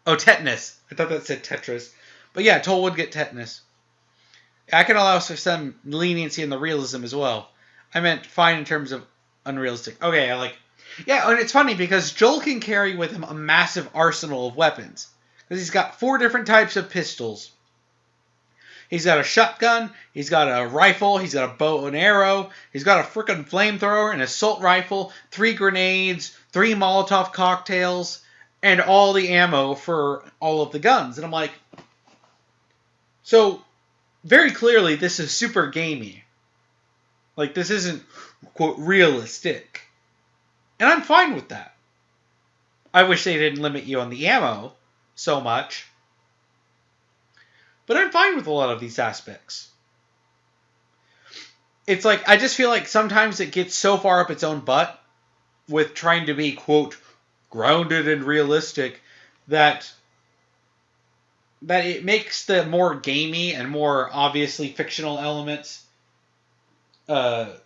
S1: Oh, tetanus. I thought that said Tetris. But yeah, Toll would get tetanus. I can allow for some leniency in the realism as well. I meant fine in terms of unrealistic. Okay, Yeah, and it's funny because Joel can carry with him a massive arsenal of weapons. Because he's got 4 different types of pistols. He's got a shotgun, he's got a rifle, he's got a bow and arrow, he's got a frickin' flamethrower, an assault rifle, 3 grenades, 3 Molotov cocktails, and all the ammo for all of the guns. And I'm like, so, very clearly this is super gamey. Like, this isn't, quote, realistic. And I'm fine with that. I wish they didn't limit you on the ammo so much. But I'm fine with a lot of these aspects. It's like, I just feel like sometimes it gets so far up its own butt with trying to be, quote, grounded and realistic that it makes the more gamey and more obviously fictional elements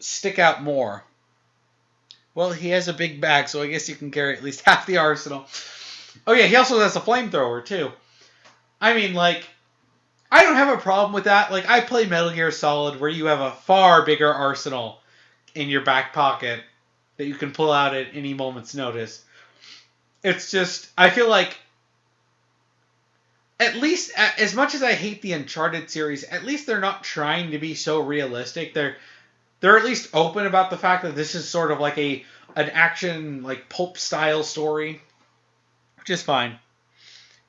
S1: stick out more. Well, he has a big bag, so I guess you can carry at least half the arsenal. Oh yeah, he also has a flamethrower, too. I mean, like... I don't have a problem with that. Like, I play Metal Gear Solid where you have a far bigger arsenal in your back pocket that you can pull out at any moment's notice. It's just, I feel like, at least, as much as I hate the Uncharted series, at least they're not trying to be so realistic. They're at least open about the fact that this is sort of like an action, like, pulp-style story, which is fine.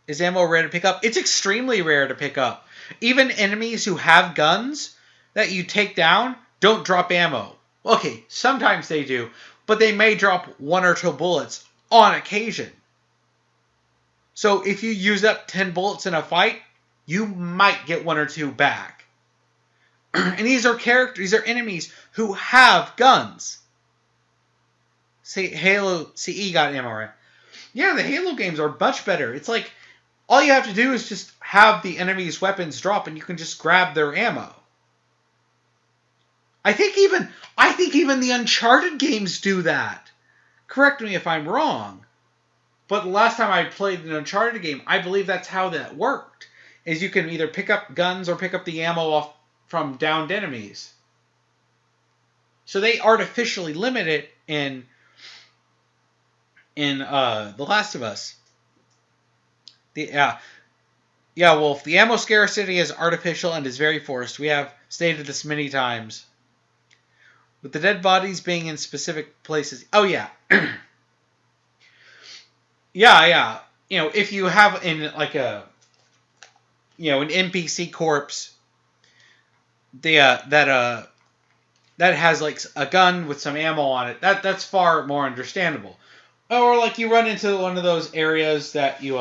S1: Is ammo rare to pick up? It's extremely rare to pick up. Even enemies who have guns that you take down don't drop ammo. Okay, sometimes they do, but they may drop 1 or 2 bullets on occasion. So if you use up 10 bullets in a fight, you might get 1 or 2 back. And these are characters, these are enemies who have guns. See, Halo CE got ammo, right? Yeah, the Halo games are much better. It's like, all you have to do is just have the enemy's weapons drop and you can just grab their ammo. I think even the Uncharted games do that. Correct me if I'm wrong. But the last time I played an Uncharted game, I believe that's how that worked. Is you can either pick up guns or pick up the ammo off from downed enemies. So they artificially limit it in The Last of Us. Wolf, the ammo scarcity is artificial and is very forced. We have stated this many times. With the dead bodies being in specific places. Oh, yeah. Yeah. If you have in like an NPC corpse, that has like a gun with some ammo on it, that's far more understandable. Or like you run into one of those areas that you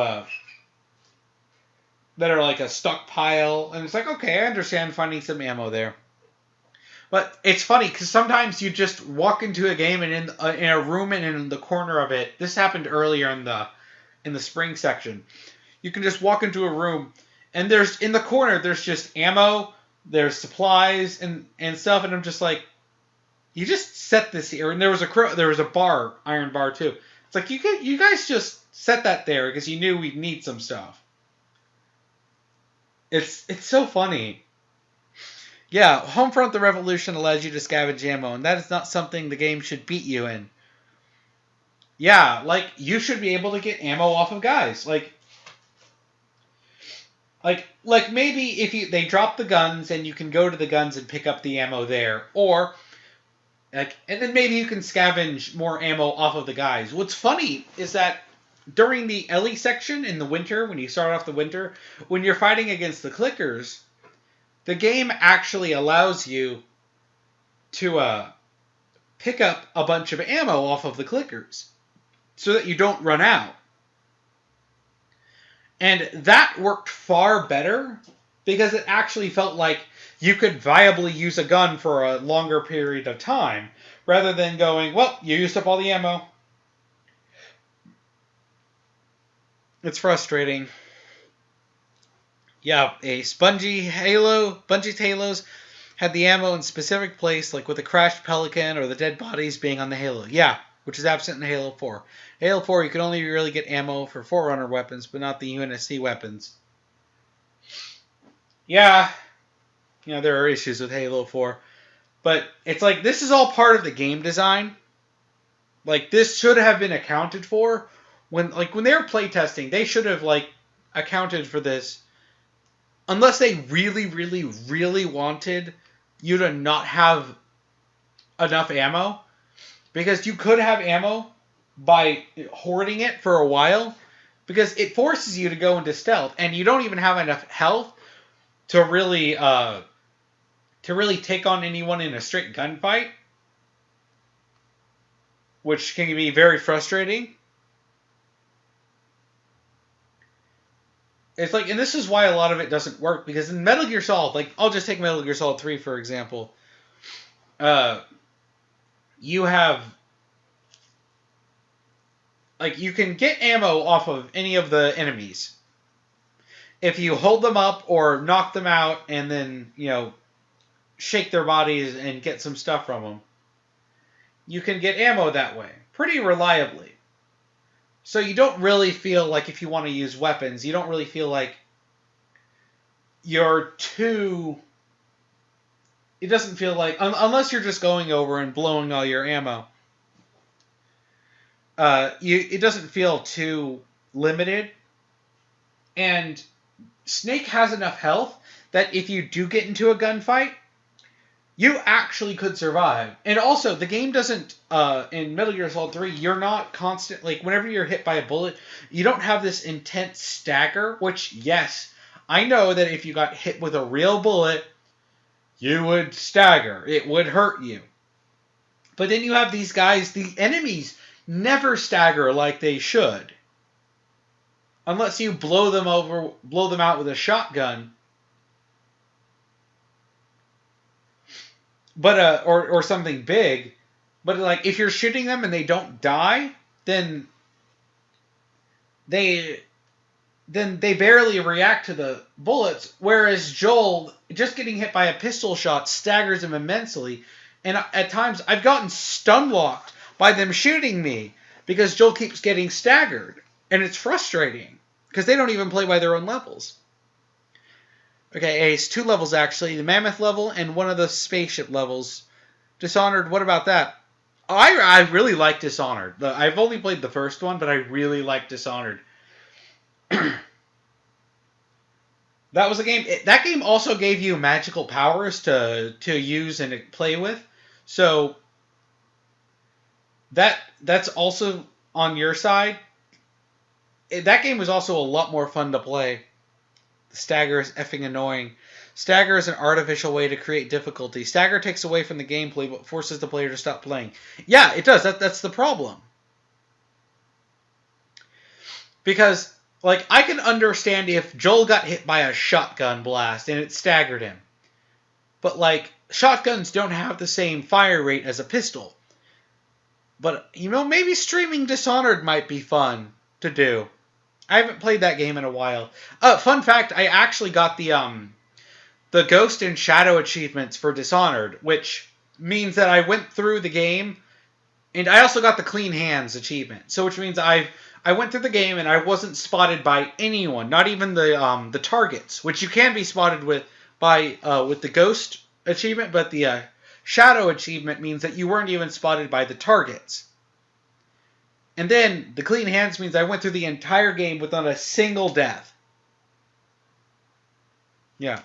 S1: that are like a stockpile, and it's like, okay, I understand finding some ammo there. But it's funny because sometimes you just walk into a game and in a room and in the corner of it. This happened earlier in the spring section. You can just walk into a room and there's in the corner there's just ammo, there's supplies and stuff, and I'm just like, you just set this here. And there was a bar, iron bar too. It's like you guys just set that there because you knew we'd need some stuff. It's so funny. Yeah, Homefront the Revolution allows you to scavenge ammo, and that is not something the game should beat you in. Yeah, like, you should be able to get ammo off of guys. Like maybe if they drop the guns and you can go to the guns and pick up the ammo there, or and then maybe you can scavenge more ammo off of the guys. What's funny is that during the Ellie section in the winter, when you start off the winter, when you're fighting against the clickers, the game actually allows you to pick up a bunch of ammo off of the clickers so that you don't run out. And that worked far better because it actually felt like you could viably use a gun for a longer period of time rather than going, well, you used up all the ammo. It's frustrating. Yeah, Bungie's Halos had the ammo in specific place, like with the crashed Pelican or the dead bodies being on the Halo. Yeah, which is absent in Halo 4. Halo 4, you can only really get ammo for Forerunner weapons, but not the UNSC weapons. Yeah, there are issues with Halo 4. But it's like, this is all part of the game design. Like, this should have been accounted for. When they were playtesting, they should have, accounted for this. Unless they really, really, really wanted you to not have enough ammo. Because you could have ammo by hoarding it for a while. Because it forces you to go into stealth. And you don't even have enough health to really take on anyone in a straight gunfight. Which can be very frustrating. It's like, and this is why a lot of it doesn't work, because in Metal Gear Solid, I'll just take Metal Gear Solid 3 for example. You have, you can get ammo off of any of the enemies. If you hold them up or knock them out and then, shake their bodies and get some stuff from them, you can get ammo that way, pretty reliably. So you don't really feel like if you want to use weapons, you don't really feel like you're too... It doesn't feel like... Unless you're just going over and blowing all your ammo. It doesn't feel too limited. And Snake has enough health that if you do get into a gunfight, you actually could survive. And also, the game doesn't, in Metal Gear Solid 3, you're not constant, whenever you're hit by a bullet, you don't have this intense stagger, which, yes, I know that if you got hit with a real bullet, you would stagger. It would hurt you. But then you have these guys, the enemies never stagger like they should. Unless you blow them out with a shotgun. But or something big. But like if you're shooting them and they don't die, then they barely react to the bullets, whereas Joel, just getting hit by a pistol shot staggers him immensely. And at times, I've gotten stun locked by them shooting me because Joel keeps getting staggered. And it's frustrating because they don't even play by their own levels. Okay, Ace, 2 levels actually. The Mammoth level and one of the spaceship levels. Dishonored, what about that? I really like Dishonored. I've only played the first one, but I really like Dishonored. That was a game. That game also gave you magical powers to use and play with. So that's also on your side. That game was also a lot more fun to play. The stagger is effing annoying. Stagger is an artificial way to create difficulty. Stagger takes away from the gameplay but forces the player to stop playing. Yeah, it does. That's the problem. Because, like, I can understand if Joel got hit by a shotgun blast and it staggered him. But, like, shotguns don't have the same fire rate as a pistol. But, you know, maybe streaming Dishonored might be fun to do. I haven't played that game in a while. Fun fact, I actually got the Ghost and Shadow achievements for Dishonored, which means that I went through the game, and I also got the Clean Hands achievement. So, which means I went through the game and I wasn't spotted by anyone, not even the targets, which you can be spotted with the Ghost achievement, but the Shadow achievement means that you weren't even spotted by the targets. And then the Clean Hands means I went through the entire game without a single death. Yeah.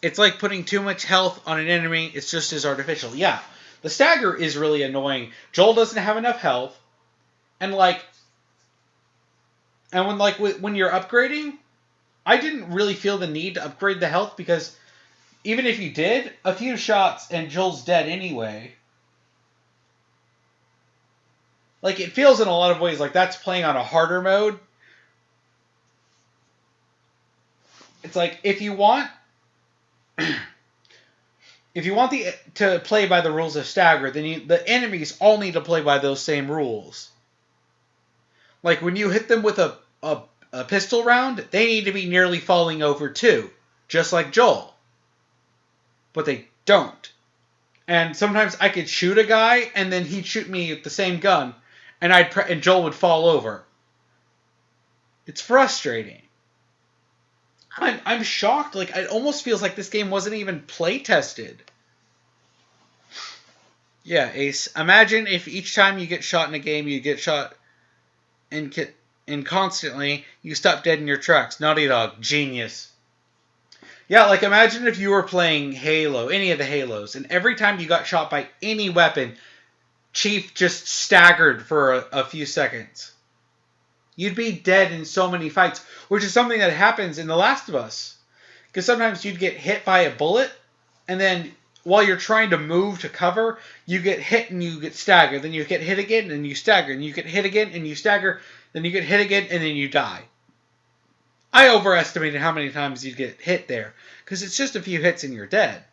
S1: It's like putting too much health on an enemy. It's just as artificial. Yeah. The stagger is really annoying. Joel doesn't have enough health. And when you're upgrading, I didn't really feel the need to upgrade the health because even if you did, a few shots and Joel's dead anyway. Like, it feels in a lot of ways like that's playing on a harder mode. It's like, if you want to play by the rules of stagger, then the enemies all need to play by those same rules. Like, when you hit them with a pistol round, they need to be nearly falling over too. Just like Joel. But they don't. And sometimes I could shoot a guy, and then he'd shoot me with the same gun, and Joel would fall over. It's frustrating. I'm shocked. Like, it almost feels like this game wasn't even play tested. Yeah, Ace. Imagine if each time you get shot in a game, you get shot and constantly, you stop dead in your tracks. Naughty Dog. Genius. Yeah, like imagine if you were playing Halo, any of the Halos, and every time you got shot by any weapon, Chief just staggered for a few seconds. You'd be dead in so many fights, which is something that happens in The Last of Us. Because sometimes you'd get hit by a bullet, and then while you're trying to move to cover, you get hit and you get staggered. Then you get hit again and you stagger. And you get hit again and you stagger. Then you get hit again and then you die. I overestimated how many times you'd get hit there. Because it's just a few hits and you're dead.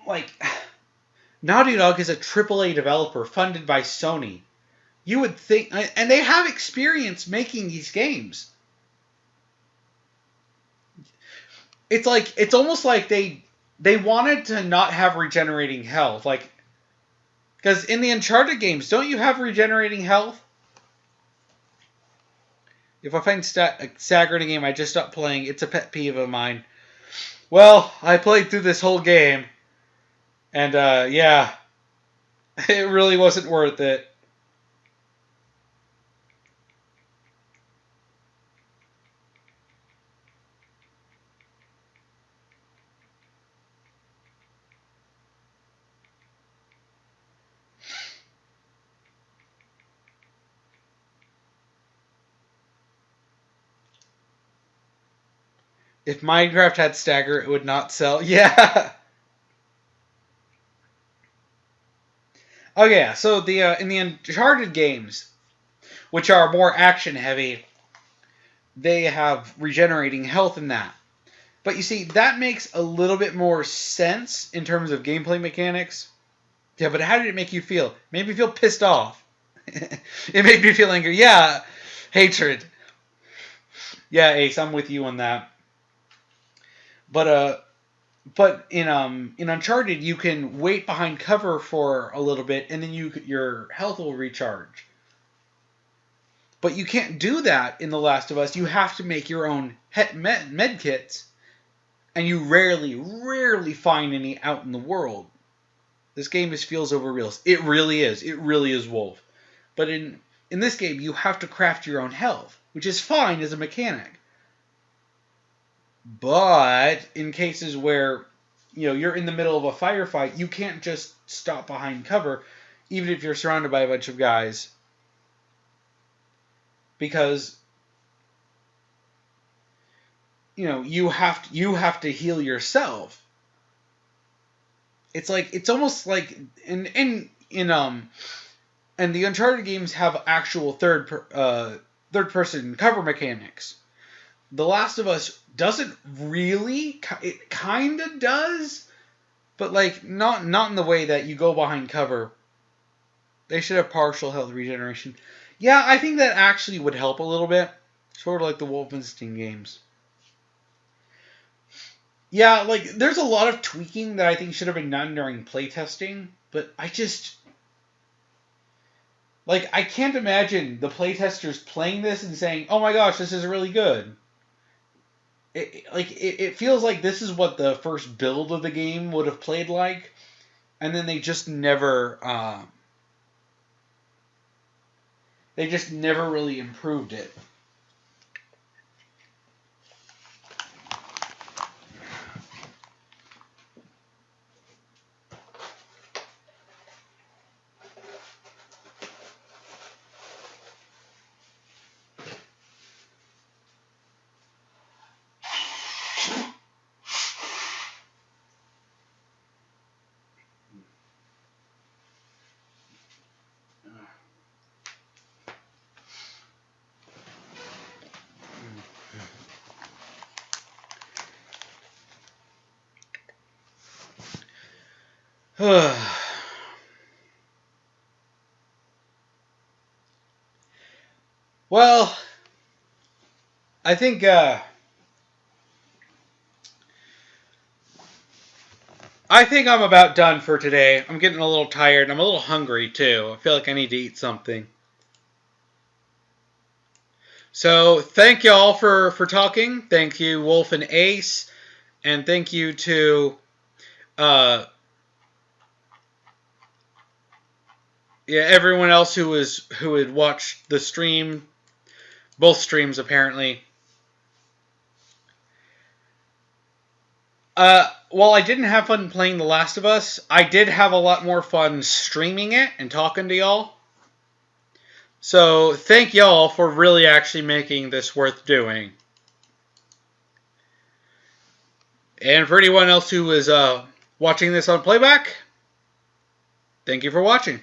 S1: Like, Naughty Dog is a AAA developer funded by Sony. You would think, and they have experience making these games. It's almost like they wanted to not have regenerating health. Like, because in the Uncharted games, don't you have regenerating health? If I find stagger in a game, I just stop playing. It's a pet peeve of mine. Well, I played through this whole game. And, yeah. It really wasn't worth it. If Minecraft had stagger, it would not sell. Yeah. Okay, so the in the Uncharted games, which are more action heavy, they have regenerating health in that. But you see, that makes a little bit more sense in terms of gameplay mechanics. Yeah, but how did it make you feel? It made me feel pissed off. It made me feel angry. Yeah, hatred. Yeah, Ace, I'm with you on that. But in Uncharted, you can wait behind cover for a little bit, and then your health will recharge. But you can't do that in The Last of Us. You have to make your own med kits, and you rarely find any out in the world. This game just feels overreal. It really is. It really is Wolf. But in this game, you have to craft your own health, which is fine as a mechanic. But in cases where you're in the middle of a firefight, you can't just stop behind cover, even if you're surrounded by a bunch of guys, because you have to heal yourself. It's almost like and the Uncharted games have actual third person cover mechanics. The Last of Us doesn't really. It kind of does, but not in the way that you go behind cover. They should have partial health regeneration. Yeah, I think that actually would help a little bit, sort of like the Wolfenstein games. Yeah, there's a lot of tweaking that I think should have been done during playtesting, but I can't imagine the playtesters playing this and saying, "Oh my gosh, this is really good." It feels like this is what the first build of the game would have played like, and then they just never really improved it. Well, I think I'm about done for today. I'm getting a little tired. I'm a little hungry too. I feel like I need to eat something. So thank y'all for talking. Thank you, Wolf and Ace, and thank you to everyone else who had watched the stream, both streams apparently. While I didn't have fun playing The Last of Us, I did have a lot more fun streaming it and talking to y'all. So thank y'all for really actually making this worth doing. And for anyone else who is watching this on playback, thank you for watching.